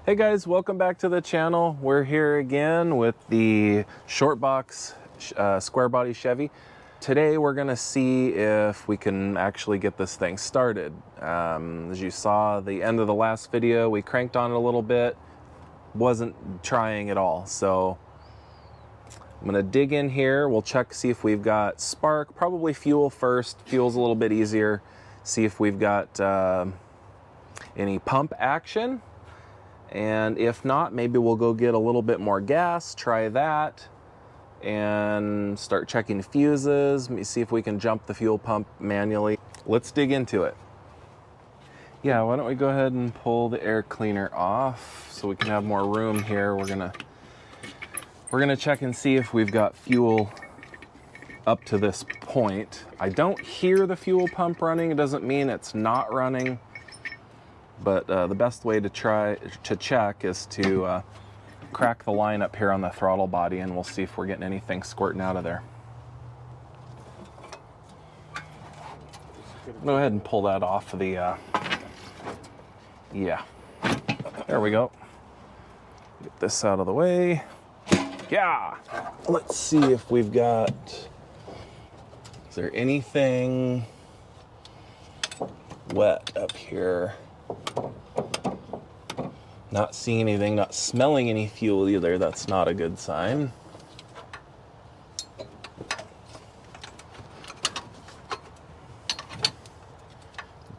Hey guys, welcome back to the channel. We're here again with the short box square body Chevy. Today we're gonna see if we can actually get this thing started. As you saw the end of the last video, we cranked on it a little bit, wasn't trying at all. So I'm gonna dig in here. We'll check, see if we've got spark, probably fuel first. Fuel's a little bit easier. See if we've got any pump action. And if not, maybe we'll go get a little bit more gas, try that, and start checking fuses. Let me see if we can jump the fuel pump manually. Let's dig into it. Yeah, why don't we go ahead and pull the air cleaner off so we can have more room here. We're gonna check and see if we've got fuel up to this point. I don't hear the fuel pump running. It doesn't mean it's not running. But the best way to try to check is to crack the line up here on the throttle body, and we'll see if we're getting anything squirting out of there. Go ahead and pull that off of the, yeah. There we go. Get this out of the way. Yeah! Let's see if we've got, is there anything wet up here? Not seeing anything, not smelling any fuel either. That's not a good sign.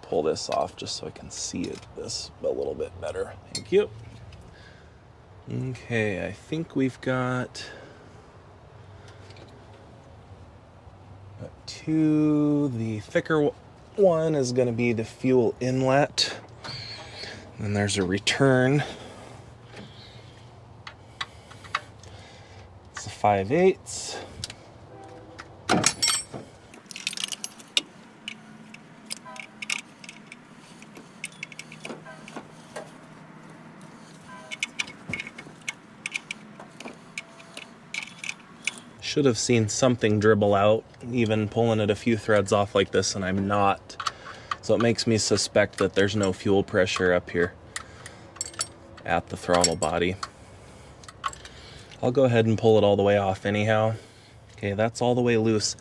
Pull this off just so I can see this a little bit better. Thank you. Okay, I think we've got two. The thicker one is going to be the fuel inlet. And there's a return. It's a 5/8. Should have seen something dribble out, even pulling it a few threads off like this, and I'm not. So it makes me suspect that there's no fuel pressure up here at the throttle body. I'll go ahead and pull it all the way off anyhow. Okay, that's all the way loose.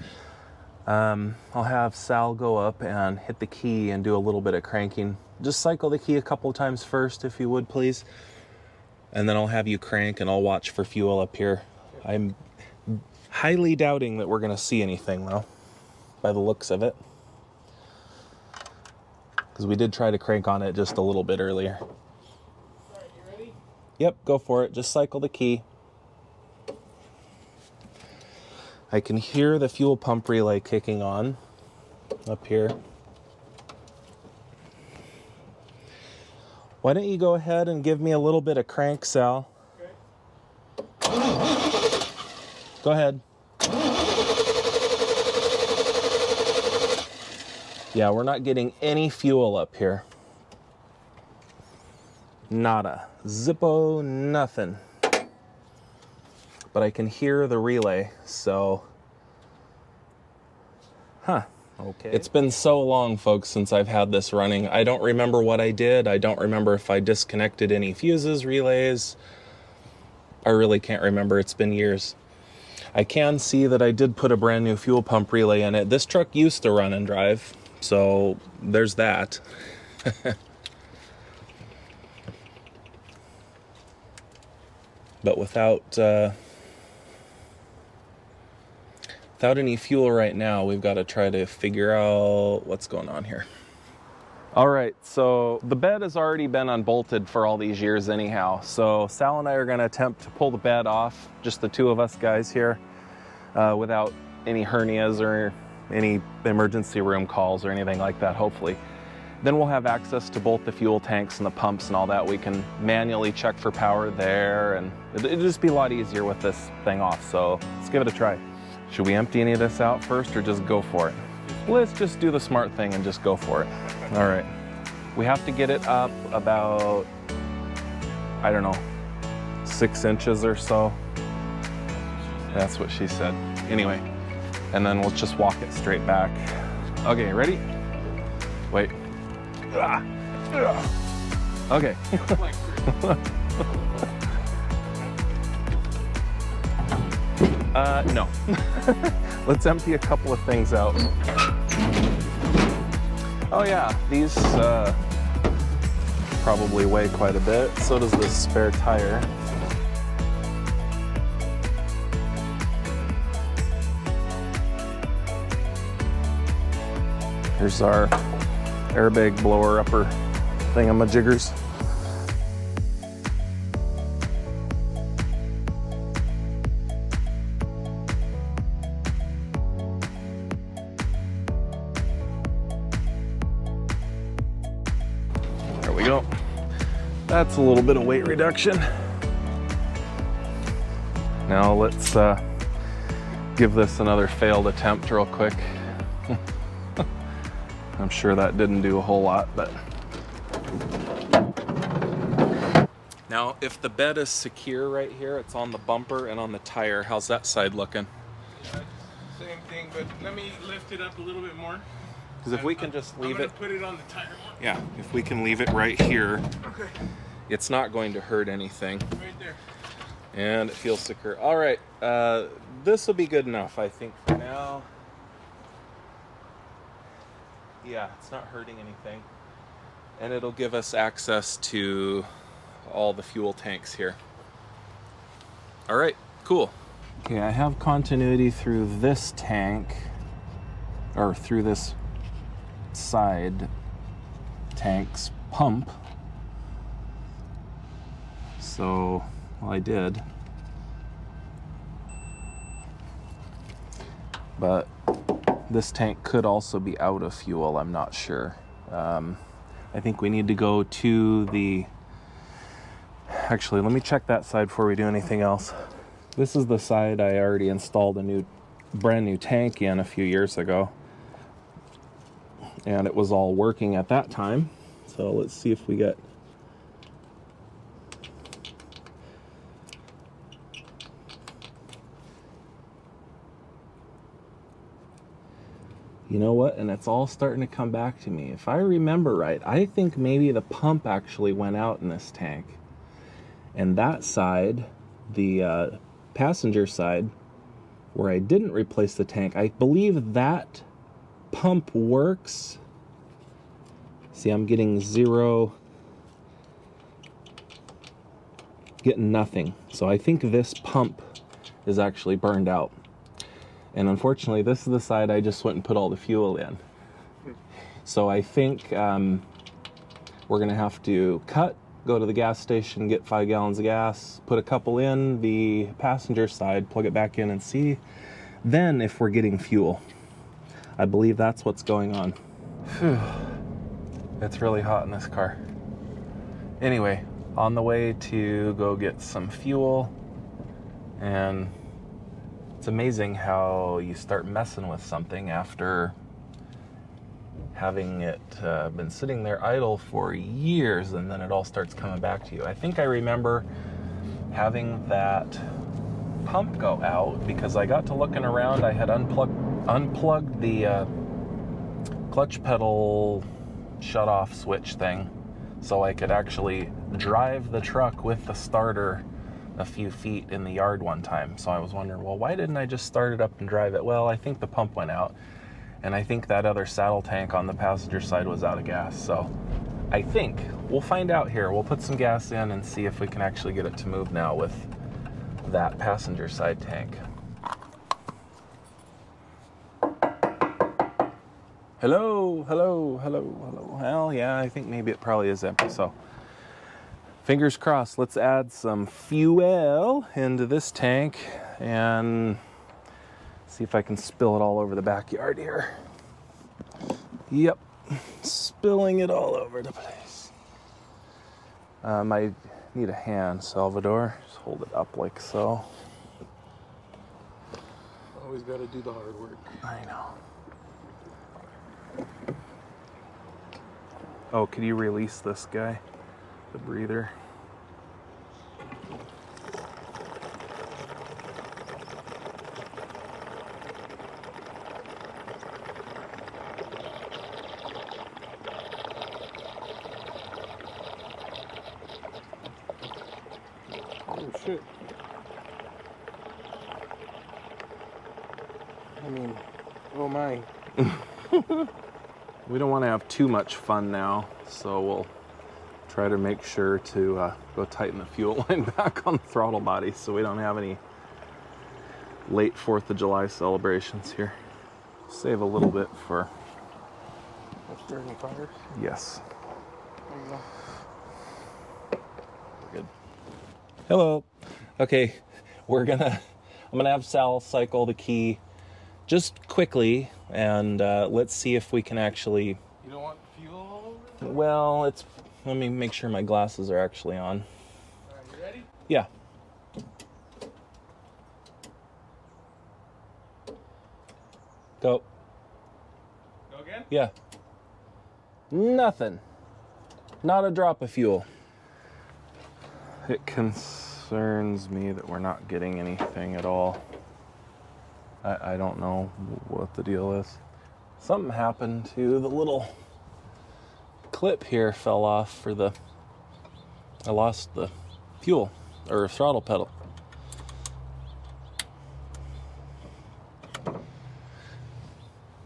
I'll have Sal go up and hit the key and do a little bit of cranking. Just cycle the key a couple times first, if you would, please. And then I'll have you crank and I'll watch for fuel up here. I'm highly doubting that we're gonna see anything though, by the looks of it. Because we did try to crank on it just a little bit earlier. All right, you ready? Yep, go for it. Just cycle the key. I can hear the fuel pump relay kicking on up here. Why don't you go ahead and give me a little bit of crank, Sal? Okay. Go ahead. Yeah, we're not getting any fuel up here. Nada. Zippo, nothing. But I can hear the relay, so... Huh. Okay. It's been so long, folks, since I've had this running. I don't remember what I did. I don't remember if I disconnected any fuses, relays. I really can't remember. It's been years. I can see that I did put a brand new fuel pump relay in it. This truck used to run and drive. So there's that. But without any fuel right now, we've got to try to figure out what's going on here. All right, so the bed has already been unbolted for all these years anyhow. So Sal and I are going to attempt to pull the bed off, just the two of us guys here, without any hernias or any emergency room calls or anything like that, hopefully. Then we'll have access to both the fuel tanks and the pumps and all that. We can manually check for power there, and it'll just be a lot easier with this thing off. So let's give it a try. Should we empty any of this out first or just go for it? Let's just do the smart thing and just go for it. All right. We have to get it up about, I don't know, 6 inches or so. That's what she said. Anyway. And then we'll just walk it straight back. Okay, ready? Wait. Okay. No. Let's empty a couple of things out. Oh yeah, these probably weigh quite a bit. So does this spare tire. Here's our airbag blower upper thingamajiggers. There we go. That's a little bit of weight reduction. Now let's give this another failed attempt real quick. I'm sure that didn't do a whole lot, but. Now, if the bed is secure right here, it's on the bumper and on the tire. How's that side looking? Yeah, same thing, but let me lift it up a little bit more. Because if we can just leave it. Put it on the tire. Yeah, if we can leave it right here, Okay. it's not going to hurt anything. Right there. And it feels secure. All right, this will be good enough, I think, for now. Yeah, it's not hurting anything. And it'll give us access to all the fuel tanks here. All right, cool. Okay, I have continuity through this tank, or through this side tank's pump. So, well, I did. But this tank could also be out of fuel, I'm not sure. I think we need to go to the... Actually, let me check that side before we do anything else. This is the side I already installed a brand new tank in a few years ago. And it was all working at that time. So let's see if we get... You know what? And it's all starting to come back to me. If I remember right, I think maybe the pump actually went out in this tank. And that side, the passenger side, where I didn't replace the tank, I believe that pump works. See, I'm getting zero, getting nothing. So I think this pump is actually burned out. And unfortunately, this is the side I just went and put all the fuel in. So I think we're gonna have to go to the gas station, get 5 gallons of gas, put a couple in the passenger side, plug it back in and see then if we're getting fuel. I believe that's what's going on. Whew. It's really hot in this car. Anyway, on the way to go get some fuel, and it's amazing how you start messing with something after having it been sitting there idle for years, and then it all starts coming back to you. I think I remember having that pump go out because I got to looking around. I had unplugged the clutch pedal shut-off switch thing so I could actually drive the truck with the starter a few feet in the yard one time. So I was wondering, well, why didn't I just start it up and drive it? Well, I think the pump went out, and I think that other saddle tank on the passenger side was out of gas. So I think we'll find out here. We'll put some gas in and see if we can actually get it to move now with that passenger side tank. Hello, hello, hello, hello. Well, yeah, I think maybe it probably is empty. So fingers crossed. Let's add some fuel into this tank and see if I can spill it all over the backyard here. Yep, spilling it all over the place. I need a hand, Salvador. Just hold it up like so. Always got to do the hard work. I know. Oh, could you release this guy? The breather. Oh shit. I mean, oh my. We don't want to have too much fun now, so we'll try to make sure to go tighten the fuel line back on the throttle body so we don't have any late 4th of July celebrations here. Save a little bit for... Starting fires? Yes. There you go. We're good. Hello. Okay, I'm gonna have Sal cycle the key just quickly, and let's see if we can actually... You don't want fuel all over? Well, let me make sure my glasses are actually on. Alright, you ready? Yeah. Go. Go again? Yeah. Nothing. Not a drop of fuel. It concerns me that we're not getting anything at all. I don't know what the deal is. Something happened to the little clip here, fell off for the... I lost the fuel, or throttle pedal.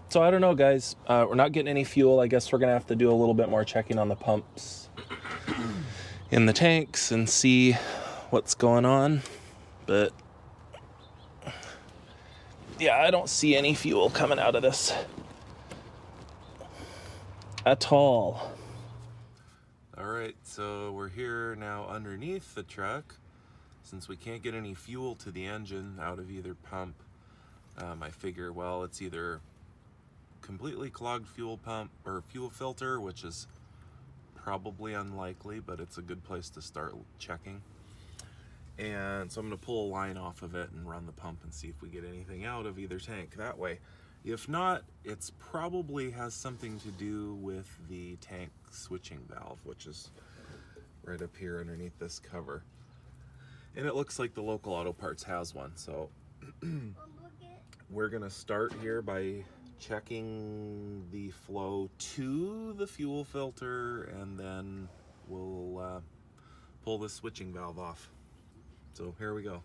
So I don't know, guys. We're not getting any fuel. I guess we're gonna have to do a little bit more checking on the pumps in the tanks and see what's going on. But yeah, I don't see any fuel coming out of this at all. All right, so we're here now underneath the truck. Since we can't get any fuel to the engine out of either pump, I figure, well, it's either completely clogged fuel pump or fuel filter, which is probably unlikely, but it's a good place to start checking. And so I'm going to pull a line off of it and run the pump and see if we get anything out of either tank that way. If not, it's probably has something to do with the tank switching valve, which is right up here underneath this cover. And it looks like the local auto parts has one, so we're going to start here by checking the flow to the fuel filter, and then we'll pull the switching valve off. So here we go.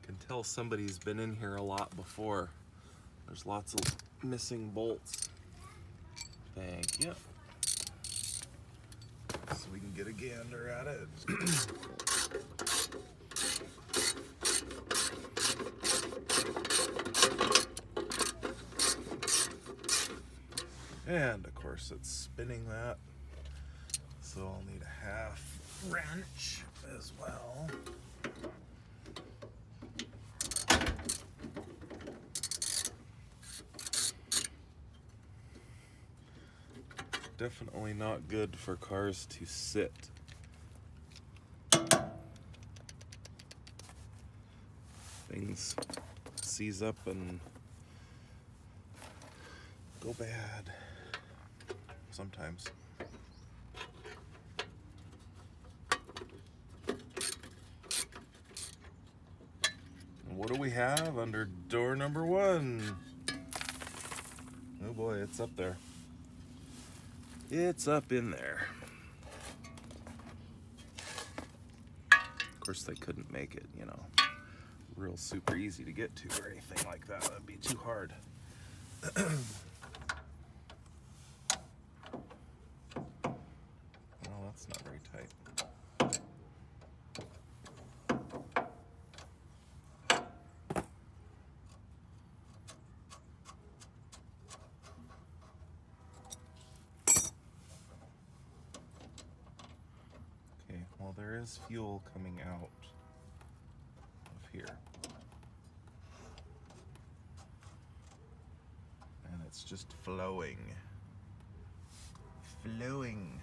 Can tell somebody's been in here a lot before. There's lots of missing bolts. Thank you. So we can get a gander at it. And of course it's spinning that, so I'll need a half wrench as well. Definitely not good for cars to sit. Things seize up and go bad sometimes. And what do we have under door number 1? Oh boy, it's up there. It's up in there. Of course they couldn't make it, you know, real super easy to get to or anything like that. That'd be too hard. Well, that's not very tight. Okay, well, there is fuel coming out of here. And it's just flowing. Flowing.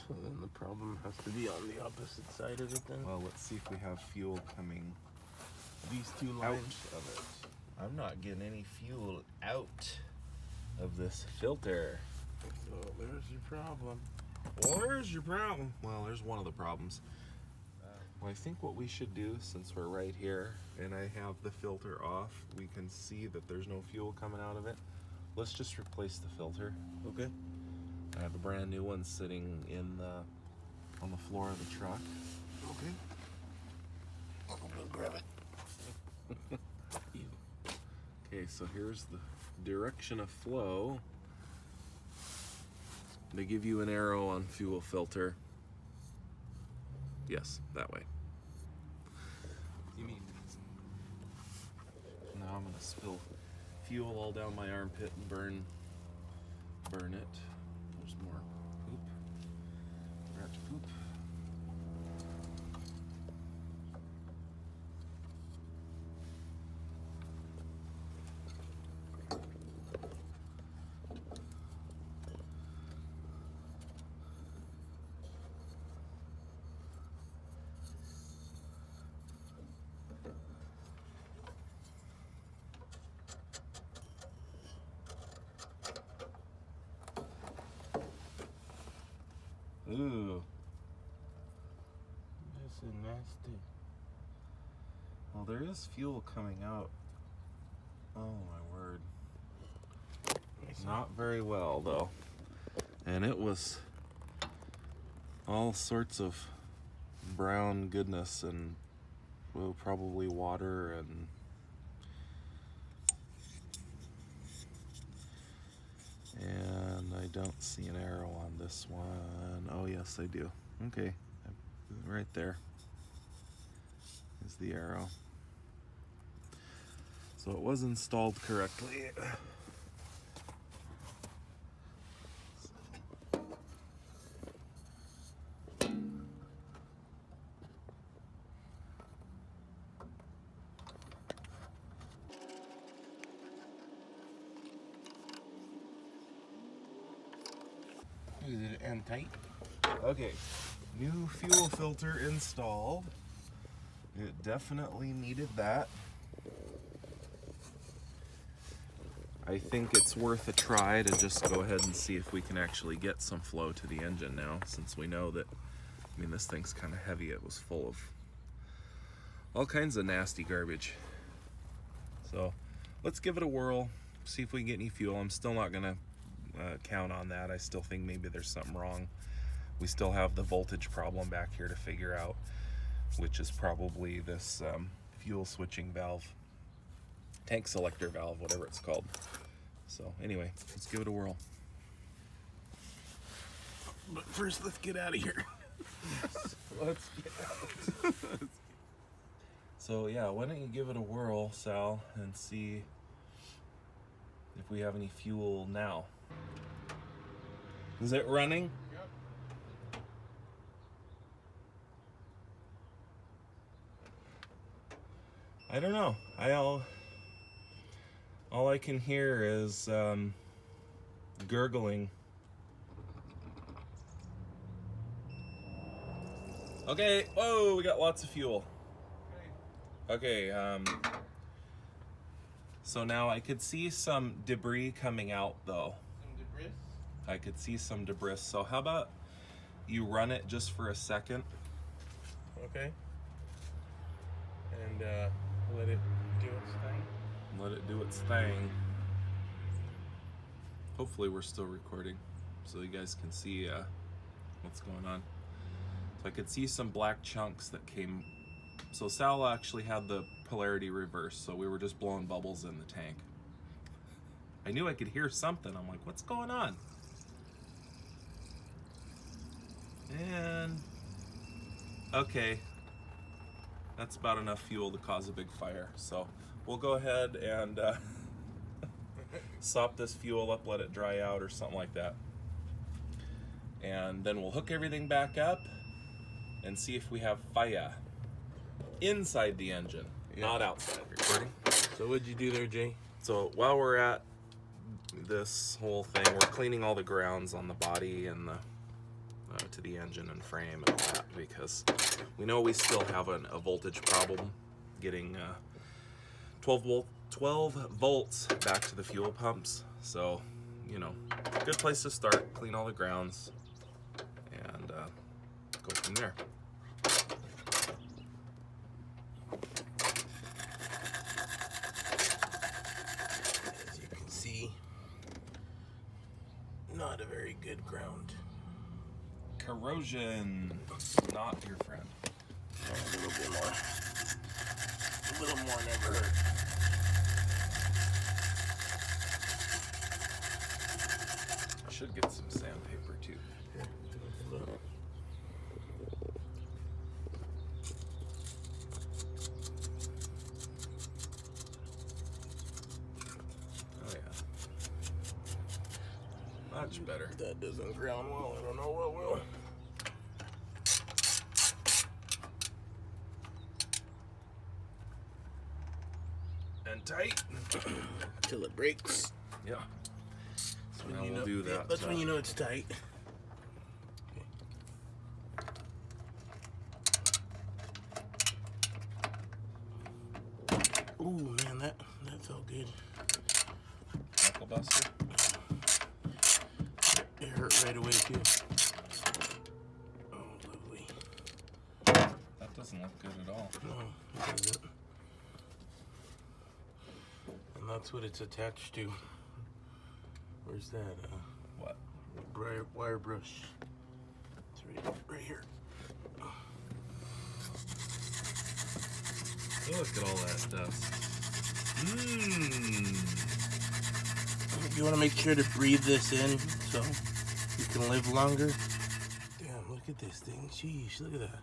So then the problem has to be on the opposite side of it then? Well, let's see if we have fuel coming These two out lines. of it. I'm not getting any fuel out of this filter. Oh, there's your problem. Where's your problem? Well, there's one of the problems. Well, I think what we should do, since we're right here and I have the filter off, we can see that there's no fuel coming out of it. Let's just replace the filter. Okay. I have a brand new one sitting in the on the floor of the truck. Okay. I'm gonna grab it. Okay, so here's the direction of flow. They give you an arrow on fuel filter. Yes, that way. You mean? Now I'm gonna spill fuel all down my armpit and burn it. There's more poop. Rat poop. Ooh. That's nasty. Well, there is fuel coming out. Oh my word. Not very well though. And it was all sorts of brown goodness and well, probably water and I don't see an arrow on this one. Oh yes, I do. Okay, right there is the arrow. So it was installed correctly. Is it end tight? Okay, new fuel filter installed. It definitely needed that. I think it's worth a try to just go ahead and see if we can actually get some flow to the engine now, since we know that, I mean, this thing's kind of heavy. It was full of all kinds of nasty garbage. So let's give it a whirl, see if we can get any fuel. I'm still not gonna count on that. I still think maybe there's something wrong. We still have the voltage problem back here to figure out, which is probably this fuel switching valve, tank selector valve, whatever it's called. So anyway, let's give it a whirl. But first, let's get out of here. Let's get out. So yeah, why don't you give it a whirl, Sal, and see if we have any fuel now. Is it running? Yep. I don't know. All I can hear is gurgling. Okay. Whoa, we got lots of fuel. Okay. So now I could see some debris coming out though. Some debris. I could see some debris. So how about you run it just for a second? Okay. And let it do its thing. Let it do its thing. Hopefully we're still recording so you guys can see what's going on. So I could see some black chunks that came. So Sal actually had the polarity reverse, so we were just blowing bubbles in the tank. I knew I could hear something. I'm like, what's going on? And okay, that's about enough fuel to cause a big fire. So we'll go ahead and sop this fuel up, let it dry out or something like that. And then we'll hook everything back up and see if we have fire inside the engine, not outside. Recording. So what'd you do there, Jay? So while we're at this whole thing, we're cleaning all the grounds on the body and the to the engine and frame and all that, because we know we still have a voltage problem getting 12 volts back to the fuel pumps. So, you know, good place to start. Clean all the grounds and go from there. As you can see, not a very good ground Corrosion, not your friend. A little bit more. A little more never hurt. I should get some sandpaper too. Here, look. Oh yeah. Much better. If that doesn't ground well, I don't know what will. And tight. Till it breaks. Yep. So When now you we'll know, do that. yeah, that's when you know it's tight. Ooh, man, that felt good. Knuckle buster. It hurt right away too. Oh, lovely. That doesn't look good at all. No, it doesn't. And that's what it's attached to. Where's that? What? Wire brush. It's right here. Look at all that dust. You want to make sure to breathe this in so you can live longer. Damn, look at this thing. Sheesh, look at that.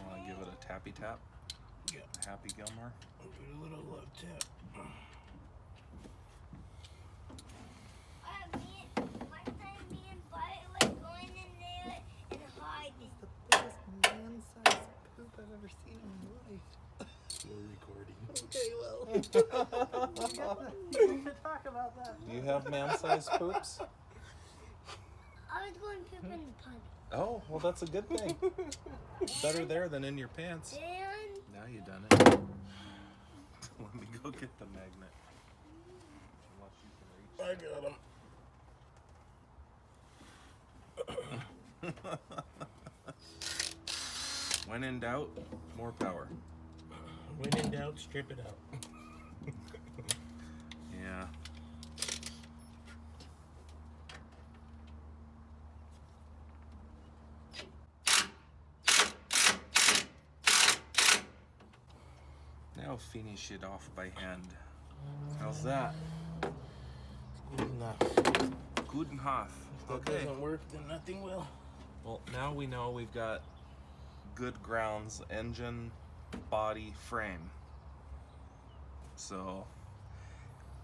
Want to give it a tappy tap? Yeah. Happy Gilmore. I'll do a little love tap. Me and Bart was going in there and hiding. The biggest man-sized poop I've ever seen in my life. We're recording. Okay, well. We need to talk about that. Do you have man-sized poops? I was going poop in the pond. Oh, well that's a good thing. Better there than in your pants. And Now you done it. Let me go get the magnet. Unless you can reach. I got him. When in doubt, more power. When in doubt, strip it out. Yeah. Now finish it off by hand. How's that? Good enough. Good enough. If that doesn't work, then nothing will. Well, now we know we've got good grounds, engine, body, frame. So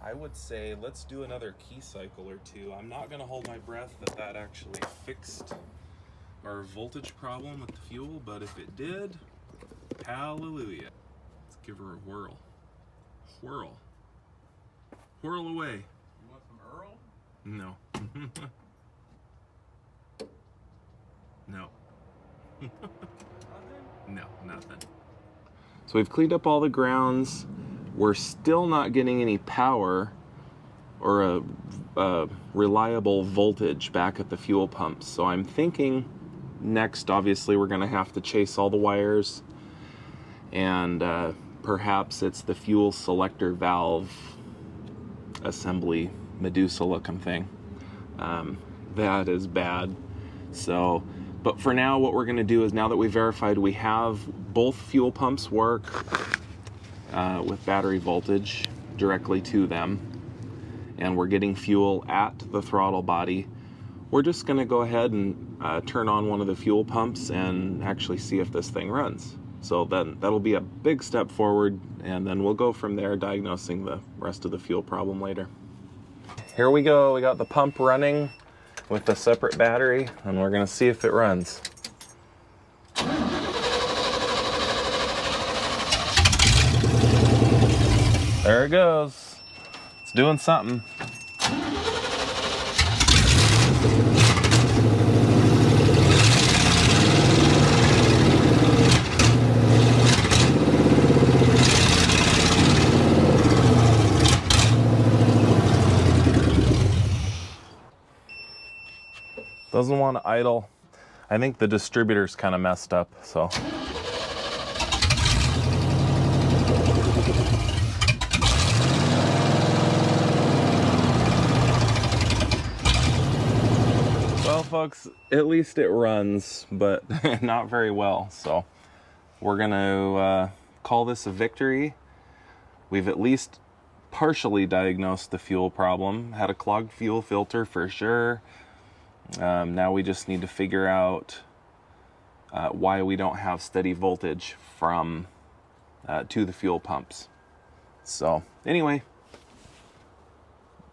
I would say let's do another key cycle or two. I'm not gonna hold my breath that that actually fixed our voltage problem with the fuel, but if it did, hallelujah. Let's give her a whirl. Whirl. Whirl away. You want some Earl? No. No. No, nothing. So we've cleaned up all the grounds. We're still not getting any power or a reliable voltage back at the fuel pumps. So I'm thinking next, obviously, we're going to have to chase all the wires, and perhaps it's the fuel selector valve assembly Medusa looking thing. That is bad. So, but for now, what we're going to do is, now that we verified we have both fuel pumps work with battery voltage directly to them, and we're getting fuel at the throttle body, we're just going to go ahead and turn on one of the fuel pumps and actually see if this thing runs. So then that'll be a big step forward, and then we'll go from there, diagnosing the rest of the fuel problem later. Here we go. We got the pump running with a separate battery, and we're going to see if it runs. There it goes. It's doing something. Doesn't want to idle. I think the distributor's kind of messed up, so. folks, at least it runs, but not very well. So we're going to call this a victory. We've at least partially diagnosed the fuel problem. Had a clogged fuel filter for sure. Now we just need to figure out why we don't have steady voltage from to the fuel pumps. So anyway,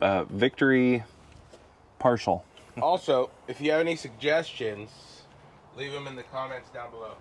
victory partial. Also, if you have any suggestions, leave them in the comments down below.